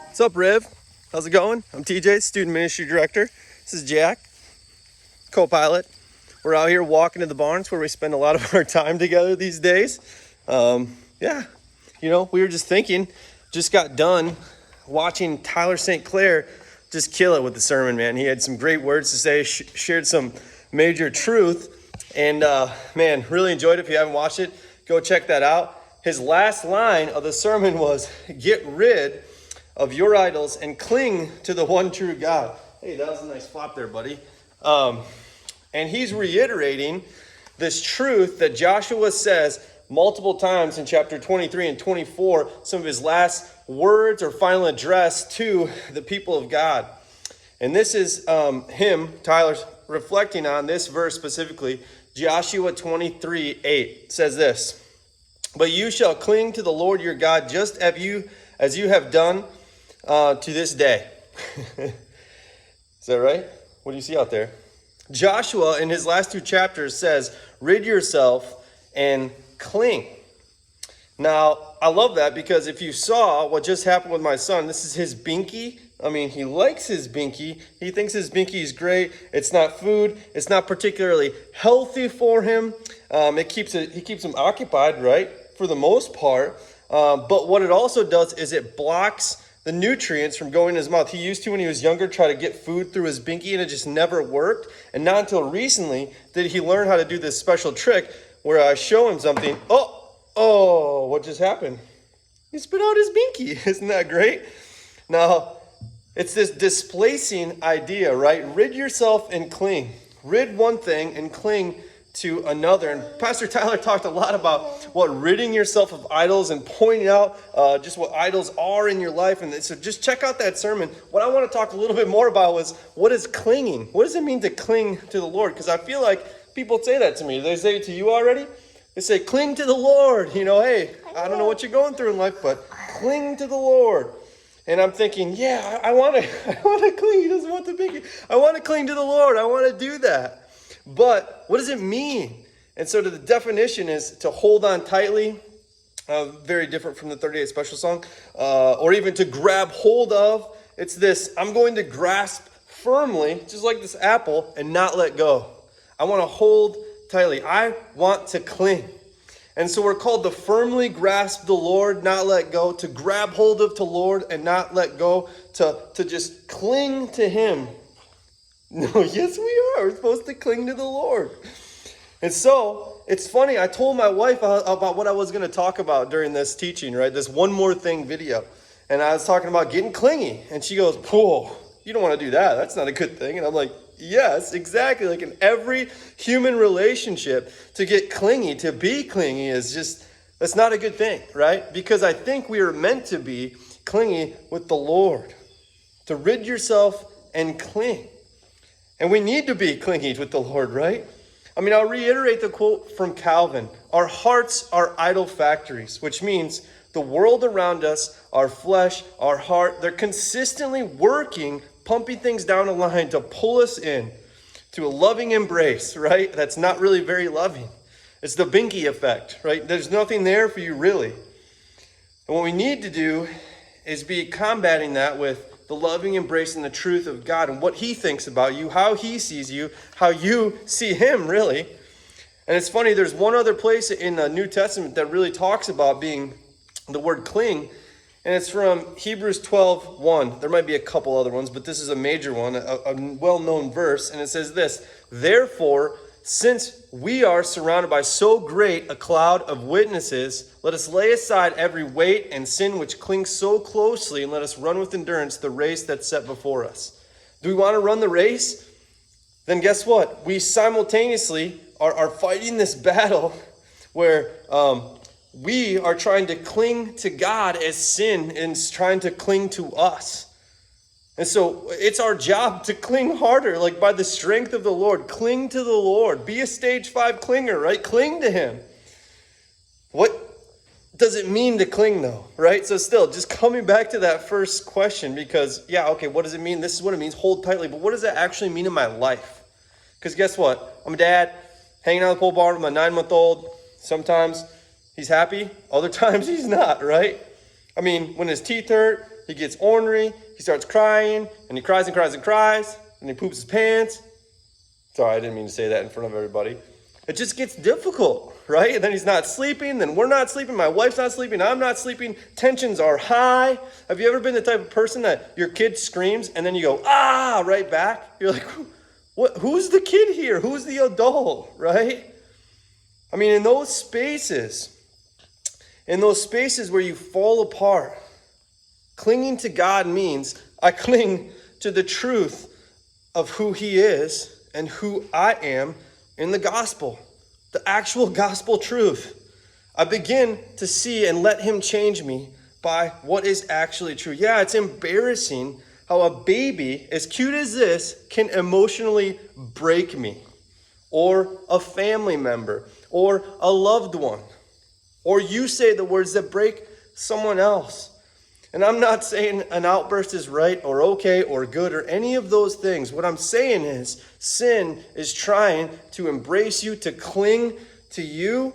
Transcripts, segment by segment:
What's up, Riv? How's it going? I'm TJ, Student Ministry Director. This is Jack, co-pilot. We're out here walking to the barns where we spend a lot of our time together these days. We were just thinking, just got done watching Tyler St. Clair just kill it with the sermon, man. He had some great words to say, shared some major truth, and really enjoyed it. If you haven't watched it, go check that out. His last line of the sermon was, "Get rid of your idols and cling to the one true God." Hey, that was a nice flop there, buddy. And he's reiterating this truth that Joshua says multiple times in chapter 23 and 24, some of his last words or final address to the people of God. And this is Tyler's reflecting on this verse specifically. Joshua 23:8 says this, "But you shall cling to the Lord your God just as you have done to this day." Is that right? What do you see out there? Joshua, in his last two chapters, says, rid yourself and cling. Now, I love that because if you saw what just happened with my son, this is his binky. I mean, he likes his binky. He thinks his binky is great. It's not food. It's not particularly healthy for him. He keeps him occupied, right, for the most part. But what it also does is it blocks the nutrients from going in his mouth. He used to, when he was younger, try to get food through his binky, and it just never worked. And not until recently did he learn how to do this special trick where I show him something. Oh, what just happened? He spit out his binky. Isn't that great? Now, it's this displacing idea, right? Rid yourself and cling. Rid one thing and cling to another. And Pastor Tyler talked a lot about what ridding yourself of idols and pointing out just what idols are in your life. And so just check out that sermon. What I want to talk a little bit more about was, what is clinging? What does it mean to cling to the Lord? Because I feel like people say that to me. They say it to you already. They say, cling to the Lord. Hey, I don't know what you're going through in life, but cling to the Lord. And I'm thinking, yeah, I want to cling. He doesn't want the biggie. I want to cling to the Lord. I want to do that. But what does it mean? And so the definition is to hold on tightly, very different from the 38 Special song, or even to grab hold of. It's this, I'm going to grasp firmly, just like this apple, and not let go. I want to hold tightly. I want to cling. And so we're called to firmly grasp the Lord, not let go, to grab hold of the Lord and not let go, to just cling to him. No, yes, we are. We're supposed to cling to the Lord. And so, it's funny. I told my wife about what I was going to talk about during this teaching, right? This one more thing video. And I was talking about getting clingy. And she goes, whoa, you don't want to do that. That's not a good thing. And I'm like, yes, exactly. Like in every human relationship, to get clingy, to be clingy is just, that's not a good thing, right? Because I think we are meant to be clingy with the Lord. To rid yourself and cling. And we need to be clingy with the Lord, right? I mean, I'll reiterate the quote from Calvin. Our hearts are idol factories, which means the world around us, our flesh, our heart, they're consistently working, pumping things down a line to pull us in to a loving embrace, right? That's not really very loving. It's the binky effect, right? There's nothing there for you, really. And what we need to do is be combating that with the loving embrace and the truth of God and what he thinks about you, how he sees you, how you see him, really. And it's funny, there's one other place in the New Testament that really talks about being the word cling, and it's from Hebrews 12:1. There might be a couple other ones, but this is a major one, a well-known verse, and it says this, "Therefore, since we are surrounded by so great a cloud of witnesses, let us lay aside every weight and sin which clings so closely, and let us run with endurance the race that's set before us." Do we want to run the race? Then guess what? We simultaneously are fighting this battle where we are trying to cling to God as sin is trying to cling to us. And so it's our job to cling harder, like by the strength of the Lord. Cling to the Lord. Be a stage 5 clinger, right? Cling to him. What does it mean to cling though, right? So still, just coming back to that first question because, yeah, okay, what does it mean? This is what it means, hold tightly. But what does that actually mean in my life? Because guess what? I'm a dad, hanging out at the pole barn with my 9-month-old. Sometimes he's happy, other times he's not, right? I mean, when his teeth hurt, he gets ornery, he starts crying, and he cries and cries and cries, and he poops his pants. Sorry, I didn't mean to say that in front of everybody. It just gets difficult, right? And then he's not sleeping, then we're not sleeping, my wife's not sleeping, I'm not sleeping, tensions are high. Have you ever been the type of person that your kid screams and then you go, ah, right back? You're like, who's the kid here? Who's the adult, right? I mean, in those spaces where you fall apart, clinging to God means I cling to the truth of who he is and who I am in the gospel, the actual gospel truth. I begin to see and let him change me by what is actually true. Yeah, it's embarrassing how a baby, as cute as this, can emotionally break me, or a family member, or a loved one, or you say the words that break someone else. And I'm not saying an outburst is right or okay or good or any of those things. What I'm saying is sin is trying to embrace you, to cling to you.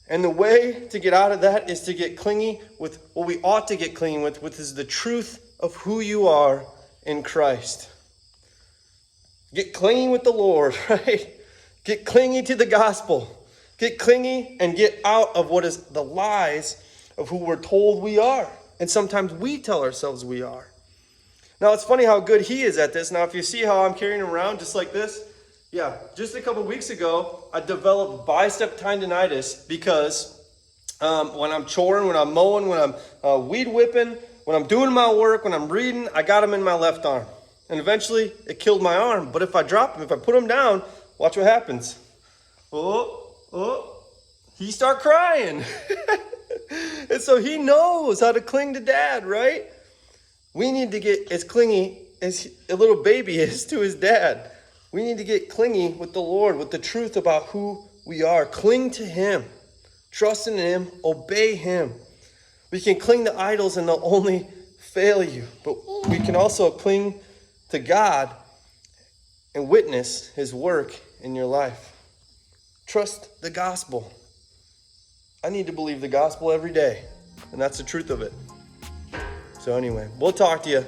And the way to get out of that is to get clingy with what we ought to get clingy with, which is the truth of who you are in Christ. Get clingy with the Lord, right? Get clingy to the gospel. Get clingy and get out of what is the lies of who we're told we are. And sometimes we tell ourselves we are. Now, it's funny how good he is at this. Now, if you see how I'm carrying him around just like this, yeah, just a couple weeks ago, I developed bicep tendonitis because when I'm choring, when I'm mowing, when I'm weed whipping, when I'm doing my work, when I'm reading, I got him in my left arm. And eventually, it killed my arm. But if I drop him, if I put him down, watch what happens. He start crying. And so he knows how to cling to dad, right? We need to get as clingy as a little baby is to his dad. We need to get clingy with the Lord, with the truth about who we are. Cling to him. Trust in him. Obey him. We can cling to idols and they'll only fail you. But we can also cling to God and witness his work in your life. Trust the gospel. I need to believe the gospel every day, and that's the truth of it. So anyway, we'll talk to you.